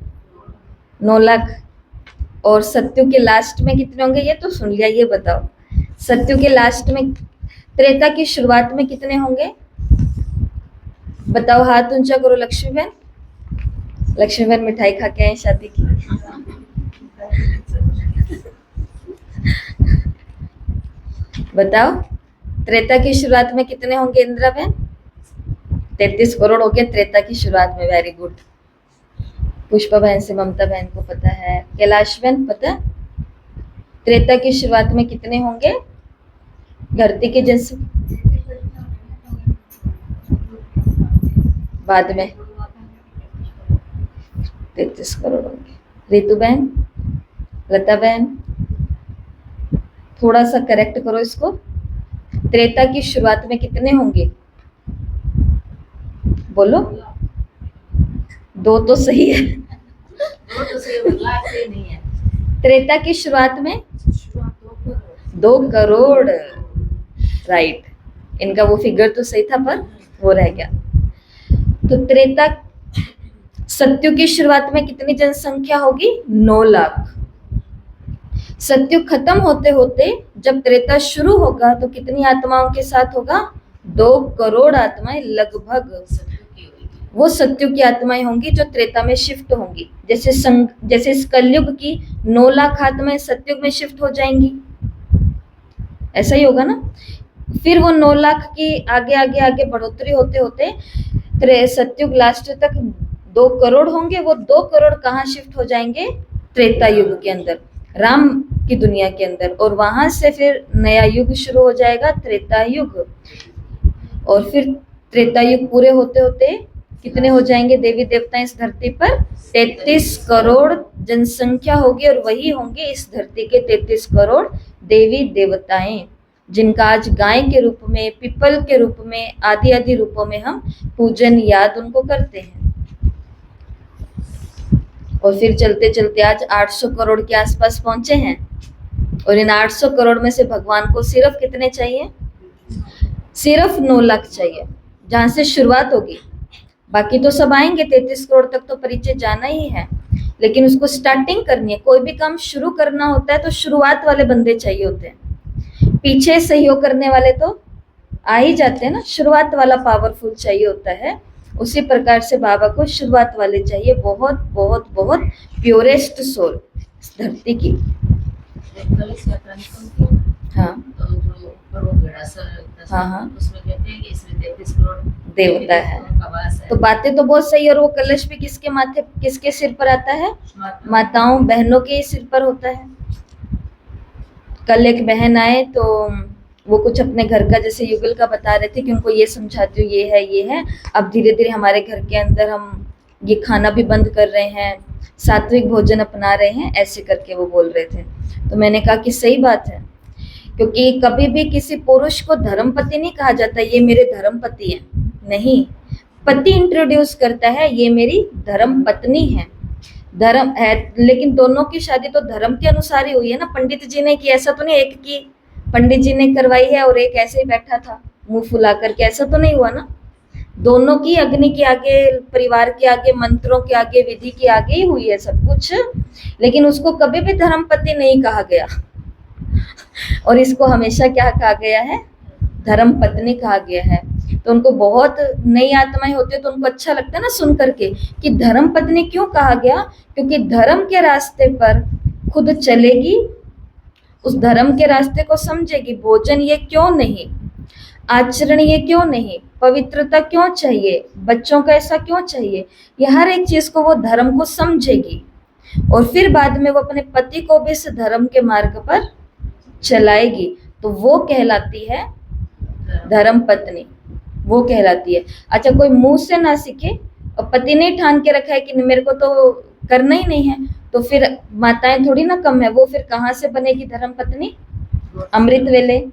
9 लाख। और सतयुग के लास्ट में कितने होंगे ये तो सुन लिया, ये बताओ सतयुग के लास्ट में, त्रेता की शुरुआत में कितने होंगे? बताओ, हाथ ऊंचा करो। लक्ष्मी बहन, लक्ष्मी बहन मिठाई खा के आए शादी की। बताओ, त्रेता की शुरुआत में कितने होंगे इंदिरा बहन? 33 करोड़ हो गए त्रेता की शुरुआत में। Very good. पुष्पा बहन से ममता बहन को पता है। कैलाश बहन पता? त्रेता की शुरुआत में कितने होंगे? धरती के जैसे बाद में 33 करोड़ होंगे। रितु बहन, लता बहन, थोड़ा सा करेक्ट करो इसको। त्रेता की शुरुआत में कितने होंगे? बोलो। 2 तो सही है। त्रेता की शुरुआत में 2 करोड़। राइट, इनका वो फिगर तो सही था पर वो रह गया। तो त्रेता सतयुग की शुरुआत में कितनी जनसंख्या होगी? 9 लाख। सतयुग खत्म होते होते जब त्रेता शुरू होगा तो कितनी आत्माओं के साथ होगा? 2 करोड़ आत्माएं लगभग। वो सतयुग की आत्माएं होंगी जो त्रेता में शिफ्ट होंगी। जैसे इस कलयुग की 9 लाख आत्माएं सतयुग में शिफ्ट हो जाएंगी, ऐसा ही होगा ना। फिर वो 9 लाख की आगे आगे आगे बढ़ोतरी होते होते सतयुग लास्ट तक 2 करोड़ होंगे। वो 2 करोड़ कहाँ शिफ्ट हो जाएंगे? त्रेता युग के अंदर, राम की दुनिया के अंदर, और वहां से फिर नया युग शुरू हो जाएगा, त्रेता युग। और फिर त्रेता युग पूरे होते होते कितने हो जाएंगे देवी देवता इस धरती पर? 33 करोड़ जनसंख्या होगी, और वही होंगे इस धरती के 33 करोड़ देवी देवताएं, जिनका आज गाय के रूप में, पीपल के रूप में, आदि आदि रूपों में हम पूजन याद उनको करते हैं। और फिर चलते चलते आज 800 करोड़ के आसपास पहुंचे हैं, और इन 800 करोड़ में से भगवान को सिर्फ कितने चाहिए? सिर्फ 9 लाख चाहिए, जहां से शुरुआत होगी। बाकी तो सब आएंगे, 33 करोड़ तक तो परिचय जाना ही है, लेकिन उसको स्टार्टिंग करनी है। कोई भी काम शुरू करना होता है तो शुरुआत वाले बंदे चाहिए होते हैं, पीछे सहयोग करने वाले तो आ ही जाते हैं ना। शुरुआत वाला पावरफुल चाहिए होता है। उसी प्रकार से बाबा को शुरुआत वाले चाहिए, बहुत बहुत बहुत प्योरेस्ट सोल इस धरती की। हाँ हाँ, उसमें कहते हैं कि इसमें 33 करोड़ देवता है। तो बातें तो बहुत सही। और वो कलश भी किसके माथे, किसके सिर पर आता है? माताओं बहनों के सिर पर होता है। कल एक बहन आए तो वो कुछ अपने घर का जैसे युगल का बता रहे थे कि उनको ये समझाती हूँ, ये है। अब धीरे धीरे हमारे घर के अंदर हम ये खाना भी बंद कर रहे हैं, सात्विक भोजन अपना रहे हैं, ऐसे करके वो बोल रहे थे। तो मैंने कहा कि सही बात है, क्योंकि कभी भी किसी पुरुष को धर्मपति नहीं कहा जाता, ये मेरे धर्मपति हैं। नहीं, पति इंट्रोड्यूस करता है, ये मेरी धर्म पत्नी है। धर्म है, लेकिन दोनों की शादी तो धर्म के अनुसार ही हुई है ना। पंडित जी ने की, ऐसा तो नहीं एक की पंडित जी ने करवाई है और एक ऐसे ही बैठा था मुंह फुला करके, ऐसा तो नहीं हुआ ना। दोनों की अग्नि के आगे, परिवार के आगे, मंत्रों के आगे, विधि के आगे ही हुई है सब कुछ, लेकिन उसको कभी भी धर्मपति नहीं कहा गया। और इसको हमेशा क्या कहा गया है? धर्म पत्नी कहा गया है। तो उनको बहुत नई आत्माएं होती है तो उनको अच्छा लगता है ना सुन करके कि धर्म पत्नी क्यों कहा गया, क्योंकि धर्म के रास्ते पर खुद चलेगी, उस धर्म के रास्ते को समझेगी, भोजन ये क्यों नहीं, आचरण ये क्यों नहीं, पवित्रता क्यों चाहिए, बच्चों का ऐसा क्यों चाहिए, ये हर एक चीज को वो धर्म को समझेगी और फिर बाद में वो अपने पति को भी इस धर्म के मार्ग पर चलाएगी। तो वो कहलाती है धर्म पत्नी, वो कहलाती है। अच्छा, कोई मुंह से ना सीखे और पति ने ठान के रखा है कि मेरे को तो करना ही नहीं है, तो फिर माताएं थोड़ी ना कम है, वो फिर कहाँ से बनेगी धर्म पत्नी? अमृत वेले,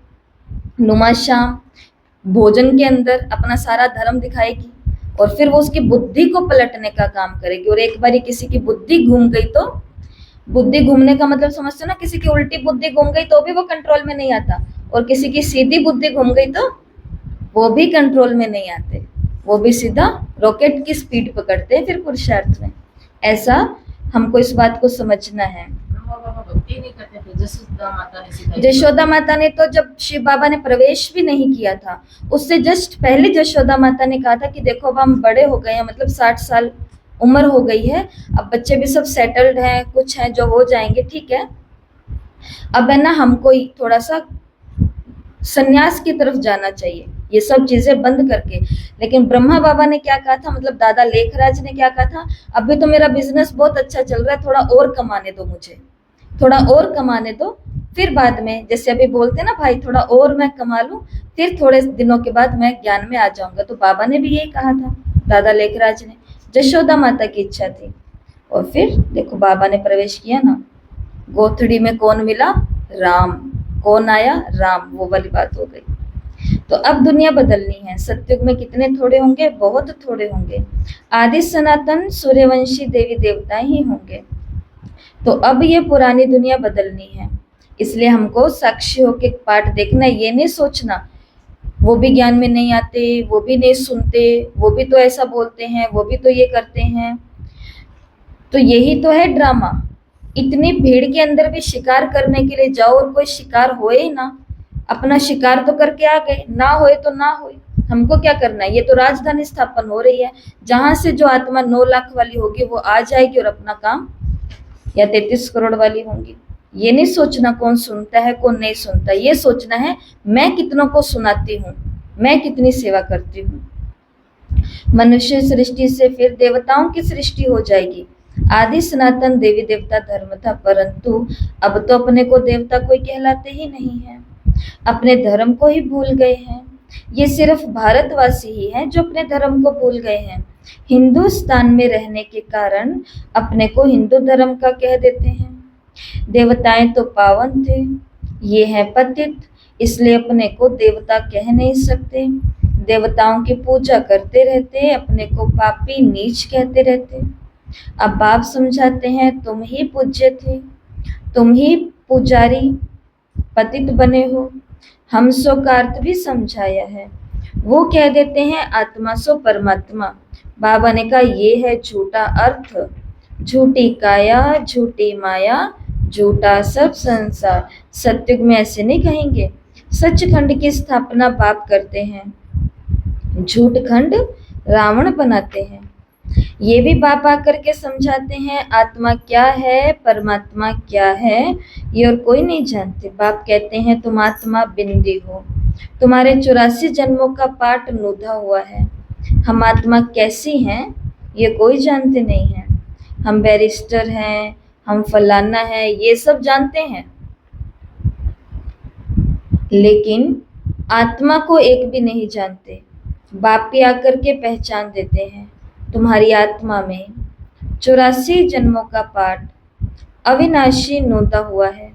नुमा शाम, भोजन के अंदर अपना सारा धर्म दिखाएगी और फिर वो उसकी बुद्धि को पलटने का काम करेगी। और एक बारी किसी की बुद्धि घूम गई तो, बुद्धि घूमने का मतलब समझते हो ना, किसी की उल्टी बुद्धि घूम गई तो भी वो कंट्रोल में नहीं आता, और किसी की सीधी बुद्धि घूम गई तो वो भी कंट्रोल में नहीं आते, वो भी सीधा रॉकेट की स्पीड पकड़ते हैं फिर पुरुषार्थ में। ऐसा हमको इस बात को समझना है। ब्रह्मा बाबा भक्ति नहीं करते थे, जसोदा माता ने सिखाई। जशोदा माता ने तो जब शिव बाबा ने प्रवेश भी नहीं किया था, उससे जस्ट पहले जशोदा माता ने कहा था कि देखो अब हम बड़े हो गए हैं, मतलब 60 साल उम्र हो गई है, अब बच्चे भी सब सेटल्ड हैं, कुछ हैं जो हो जाएंगे, ठीक है, अब है ना हमको थोड़ा सा संन्यास की तरफ जाना चाहिए, ये सब चीजें बंद करके। लेकिन ब्रह्मा बाबा ने क्या कहा था, मतलब दादा लेखराज ने क्या कहा था, अभी तो मेरा बिजनेस बहुत अच्छा चल रहा है, थोड़ा और कमाने दो मुझे, थोड़ा और कमाने दो, फिर बाद में, जैसे अभी बोलते हैं ना भाई थोड़ा और मैं कमा लूं, फिर थोड़े दिनों के बाद मैं ज्ञान में आ जाऊंगा। तो बाबा ने भी यही कहा था, दादा लेखराज ने, जशोदा माता की इच्छा थी। और फिर देखो बाबा ने प्रवेश किया ना, गोथड़ी में कौन मिला? राम। कौन आया? राम। वो वाली बात हो गई। तो अब दुनिया बदलनी है। सतयुग में कितने थोड़े होंगे? बहुत थोड़े होंगे। आदि सनातन सूर्यवंशी देवी देवता ही होंगे। तो अब ये पुरानी दुनिया बदलनी है, इसलिए हमको साक्षी होके पाठ देखना, ये नहीं सोचना वो भी ज्ञान में नहीं आते, वो भी नहीं सुनते, वो भी तो ऐसा बोलते हैं, वो भी तो ये करते हैं। तो यही तो है ड्रामा। इतनी भीड़ के अंदर भी शिकार करने के लिए जाओ और कोई शिकार होए ही ना, अपना शिकार तो करके आ गए, ना होए तो ना होए, हमको क्या करना है? ये तो राजधानी स्थापन हो रही है, जहां से जो आत्मा 9 लाख वाली होगी वो आ जाएगी और अपना काम, या 33 करोड़ वाली होंगी। ये नहीं सोचना कौन सुनता है कौन नहीं सुनता, ये सोचना है मैं कितनों को सुनाती हूँ, मैं कितनी सेवा करती हूँ। मनुष्य सृष्टि से फिर देवताओं की सृष्टि हो जाएगी। आदि सनातन देवी देवता धर्म था, परंतु अब तो अपने को देवता कोई कहलाते ही नहीं है, अपने धर्म को ही भूल गए हैं। ये सिर्फ भारतवासी ही हैं जो अपने धर्म को भूल गए हैं। हिंदुस्तान में रहने के कारण अपने को हिंदू धर्म का कह देते हैं। देवताएं तो पावन थे, ये है पतित, इसलिए अपने को देवता कह नहीं सकते। देवताओं की पूजा करते रहते, अपने को पापी नीच कहते रहते। अब बाप समझाते हैं तुम ही पूज्य थे, तुम ही पुजारी पतित बने हो। हम सो का अर्थ भी समझाया है, वो कह देते हैं आत्मा सो परमात्मा। बाबा ने कहा ये है झूठा अर्थ, झूठी काया, झूठी माया, झूठा सब संसार। सत्युग में ऐसे नहीं कहेंगे। सचखंड की स्थापना बाप करते हैं, झूठ खंड रावण बनाते हैं। ये भी बाप आकर के समझाते हैं आत्मा क्या है, परमात्मा क्या है, ये और कोई नहीं जानते। बाप कहते हैं तुम आत्मा बिंदी हो, तुम्हारे 84 जन्मों का पाठ नुधा हुआ है। हम आत्मा कैसी हैं ये कोई जानते नहीं है। हम बैरिस्टर हैं, हम फलाना है, ये सब जानते हैं, लेकिन आत्मा को एक भी नहीं जानते। बाप भी आकर के पहचान देते हैं तुम्हारी आत्मा में 84 जन्मों का पाठ अविनाशी नोता हुआ है,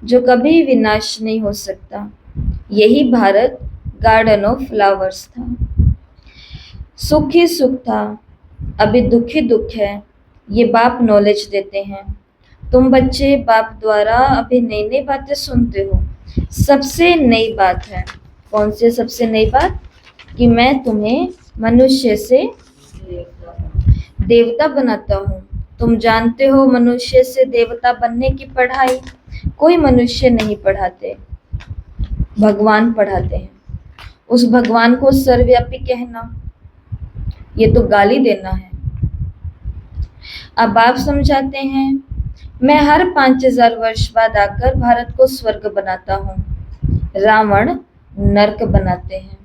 जो कभी विनाश नहीं हो सकता। यही भारत गार्डन ऑफ फ्लावर्स था। सुख ही सुख था, अभी दुख ही दुख है, ये बाप नॉलेज देते हैं। तुम बच्चे बाप द्वारा अभी नई नई बातें सुनते हो। सबसे नई बात है, कौन सी सबसे नई बात? कि मैं तुम्हें मनुष्य से देवता बनाता हूँ। तुम जानते हो मनुष्य से देवता बनने की पढ़ाई कोई मनुष्य नहीं पढ़ाते, भगवान पढ़ाते हैं। उस भगवान को सर्वव्यापी कहना ये तो गाली देना है। अब आप समझाते हैं, मैं हर 5000 वर्ष बाद आकर भारत को स्वर्ग बनाता हूँ, रावण नरक बनाते हैं।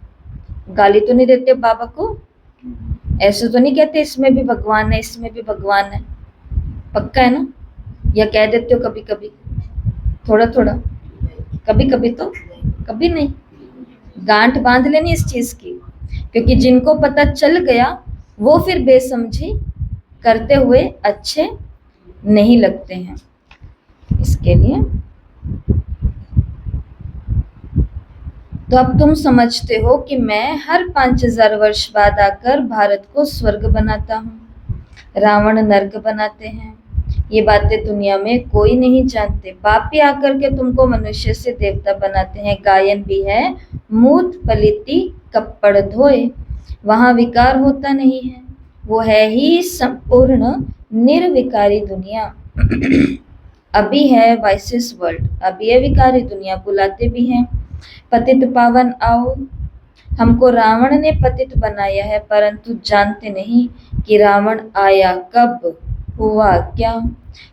गाली तो नहीं देते बाबा को, ऐसे तो नहीं कहते इसमें भी भगवान है, इसमें भी भगवान है, पक्का है ना? या कह देते हो कभी कभी, थोड़ा थोड़ा, कभी कभी तो कभी नहीं। गांठ बांध लेनी इस चीज की, क्योंकि जिनको पता चल गया वो फिर बेसमझी करते हुए अच्छे नहीं लगते हैं। इसके लिए तो अब तुम समझते हो कि मैं हर 5000 वर्ष बाद आकर भारत को स्वर्ग बनाता हूँ, रावण नरक बनाते हैं। ये बातें दुनिया में कोई नहीं जानते। पापी आकर के तुमको मनुष्य से देवता बनाते हैं। गायन भी है, मूत पलिति कप्पड़ धोए, वहां विकार होता नहीं है, वो है ही संपूर्ण निर्विकारी दुनिया। अभी है वाइसेस वर्ल्ड, अभी है विकारी दुनिया, बुलाते भी हैं पतित पावन आओ। हमको रावण ने पतित बनाया है, परंतु जानते नहीं कि रावण आया कब, हुआ क्या,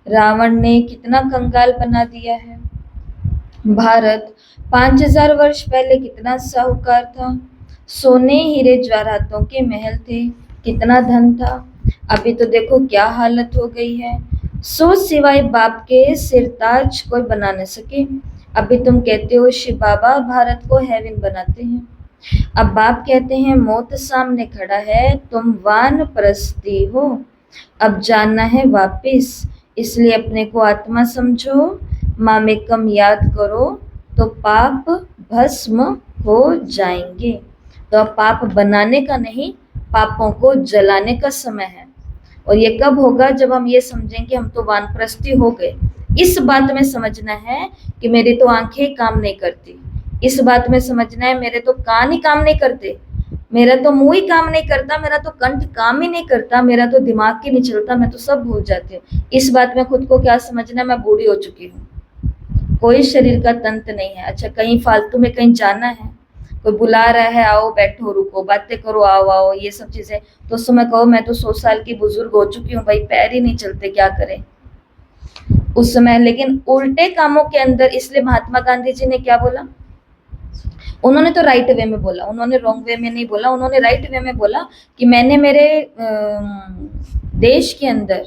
रावण ने कितना कंगाल बना दिया है। भारत 5000 वर्ष पहले कितना साहूकार था, सोने हीरे जवाहरातों के महल थे, कितना धन था। अभी तो देखो क्या हालत हो गई है, सो सिवाय बाप के सिरताज कोई बना न सके। अभी तुम कहते हो शिव बाबा भारत को हेवन बनाते हैं, अब बाप कहते हैं मौत सामने खड़ा है, तुम वानप्रस्थी हो, अब जानना है वापिस, इसलिए अपने को आत्मा समझो, मामेकम याद करो तो पाप भस्म हो जाएंगे। तो अब पाप बनाने का नहीं, पापों को जलाने का समय है। और ये कब होगा, जब हम ये समझें कि हम तो वानप्रस्थी हो गए। इस बात में समझना है कि मेरी तो आंखें काम नहीं करती, इस बात में समझना है मेरे तो कान ही काम नहीं करते, मेरा तो मुंह ही काम नहीं करता, मेरा तो कंठ काम ही नहीं करता, मेरा तो दिमाग ही नहीं चलता, मैं तो सब भूल जाती हूँ। इस बात में खुद को क्या समझना है, मैं बूढ़ी हो चुकी हूँ, कोई शरीर का तंत्र नहीं है। अच्छा कहीं फालतू में कहीं जाना है, कोई बुला रहा है, आओ बैठो रुको बातें करो, आओ आओ, ये सब चीजें, तो उस समय कहो मैं तो 100 साल की बुजुर्ग हो चुकी हूँ भाई, पैर ही नहीं चलते, क्या करें उस समय। लेकिन उल्टे कामों के अंदर, इसलिए महात्मा गांधी जी ने क्या बोला, उन्होंने तो राइट वे में बोला, उन्होंने रॉन्ग वे में नहीं बोला, उन्होंने राइट वे में बोला कि मैंने मेरे देश के अंदर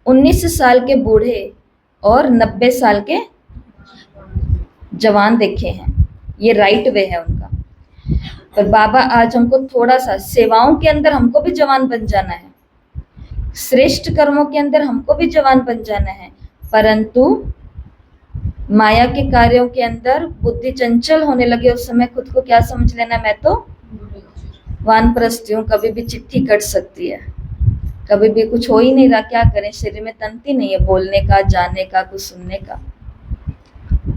19 साल के बूढ़े और 90 साल के जवान देखे हैं, ये राइट वे है उनका। पर बाबा आज हमको थोड़ा सा सेवाओं के अंदर हमको भी जवान बन जाना है, श्रेष्ठ कर्मों के अंदर हमको भी जवान बन जाना है, परंतु माया के कार्यों के अंदर बुद्धि चंचल होने लगे, उस समय खुद को क्या समझ लेना, मैं तो वानप्रस्थी हूँ, कभी भी चिट्ठी कट सकती है, कभी भी कुछ हो ही नहीं रहा, क्या करें, शरीर में तंत्र नहीं है बोलने का, जाने का, कुछ सुनने का,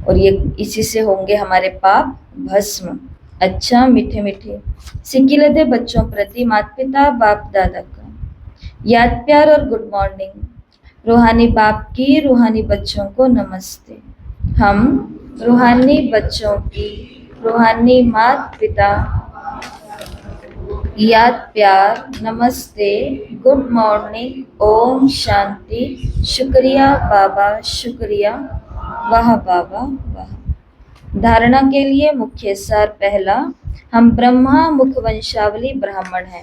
और ये इसी से होंगे हमारे पाप भस्म। अच्छा मीठे मीठे सिक्की दे बच्चों प्रति माता पिता बाप दादा का याद प्यार और गुड मॉर्निंग। रूहानी बाप की रूहानी बच्चों को नमस्ते। हम रूहानी बच्चों की रूहानी माता पिता याद प्यार नमस्ते, गुड मॉर्निंग, ओम शांति, शुक्रिया बाबा शुक्रिया, वाह बाबा वाह। धारणा के लिए मुख्य सार, पहला, हम ब्रह्मा मुख वंशावली ब्राह्मण हैं,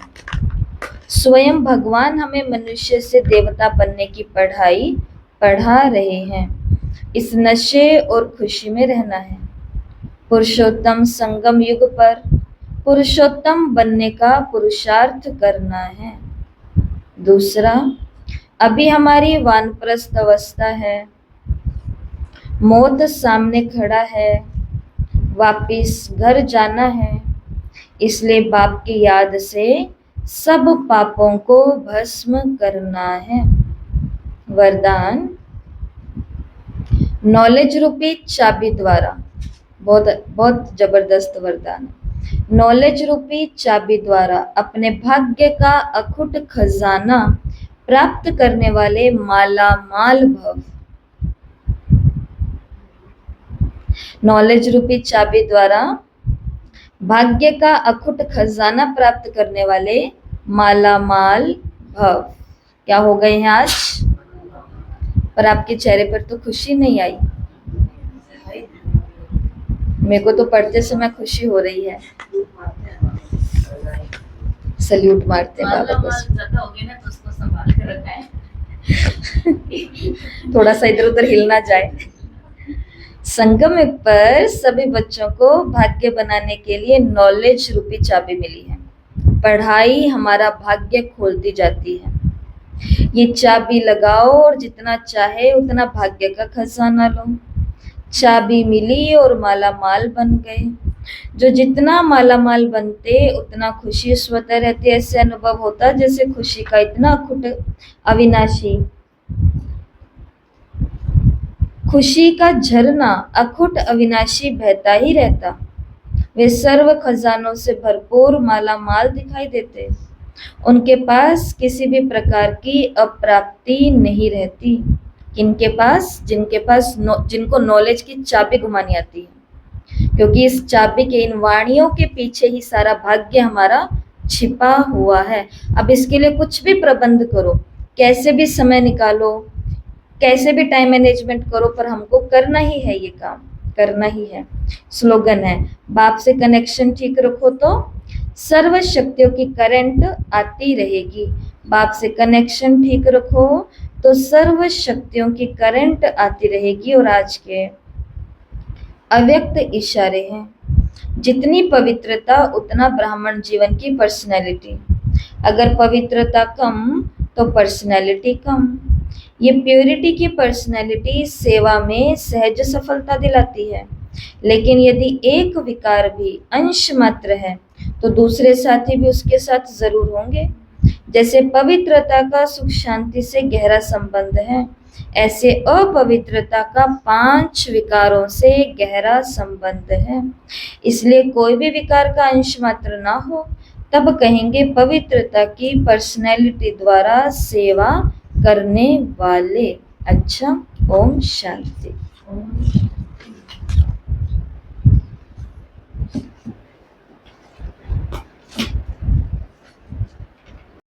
स्वयं भगवान हमें मनुष्य से देवता बनने की पढ़ाई पढ़ा रहे हैं, इस नशे और खुशी में रहना है, पुरुषोत्तम संगम युग पर पुरुषोत्तम बनने का पुरुषार्थ करना है। दूसरा, अभी हमारी वानप्रस्थ अवस्था है, मौत सामने खड़ा है, वापिस घर जाना है, इसलिए बाप की याद से सब पापों को भस्म करना है। वरदान, नॉलेज रूपी चाबी द्वारा, बहुत बहुत जबरदस्त वरदान, नॉलेज रूपी चाबी द्वारा अपने भाग्य का अखुट खजाना प्राप्त करने वाले माला माल भव। नॉलेज रूपी चाबी द्वारा भाग्य का अखुट खजाना प्राप्त करने वाले माला माल भव। क्या हो गए हैं आज? पर आपके चेहरे पर तो खुशी नहीं आई। मेरे को तो पढ़ते समय खुशी हो रही है। सल्यूट मारते हैं बाबा को। ज्यादा हो गया ना तो उसको संभाल के रखा है। थोड़ा सा इधर उधर हिल ना जाए। संगम युग पर सभी बच्चों को भाग्य बनाने के लिए नॉलेज रूपी चाबी मिली है। पढ़ाई हमारा भाग्य खोलती जाती है। ये चाबी लगाओ और जितना चाहे उतना भाग्य का खजाना लो। चाबी मिली और माला माल बन गए। जो जितना माला माल बनते उतना खुशी स्वतः रहती। ऐसे अनुभव होता जैसे खुशी का इतना अखुट अविनाशी, खुशी का झरना अखुट अविनाशी बहता ही रहता। वे सर्व खजानों से भरपूर माला माल दिखाई देते। उनके पास किसी भी प्रकार की अप्राप्ति नहीं रहती। किनके पास? जिनको नॉलेज की चाबी घुमानी आती है, क्योंकि इस चाबी के इन वाणियों के पीछे ही सारा भाग्य हमारा छिपा हुआ है। अब इसके लिए कुछ भी प्रबंध करो, कैसे भी समय निकालो, कैसे भी टाइम मैनेजमेंट करो, पर हमको करना ही है, ये काम करना ही है। स्लोगन है, बाप से कनेक्शन ठीक रखो तो सर्व शक्तियों की करंट आती रहेगी। बाप से कनेक्शन ठीक रखो तो सर्व शक्तियों की करंट आती रहेगी। और आज के अव्यक्त इशारे हैं, जितनी पवित्रता उतना ब्राह्मण जीवन की पर्सनैलिटी। अगर पवित्रता कम तो पर्सनैलिटी कम। ये प्योरिटी की पर्सनैलिटी सेवा में सहज सफलता दिलाती है। लेकिन यदि एक विकार भी अंश मात्र है तो दूसरे साथी भी उसके साथ जरूर होंगे। जैसे पवित्रता का सुख शांति से गहरा संबंध है, ऐसे अपवित्रता का 5 विकारों से गहरा संबंध है। इसलिए कोई भी विकार का अंश मात्र ना हो, तब कहेंगे पवित्रता की पर्सनैलिटी द्वारा सेवा करने वाले। अच्छा, ओम शांति।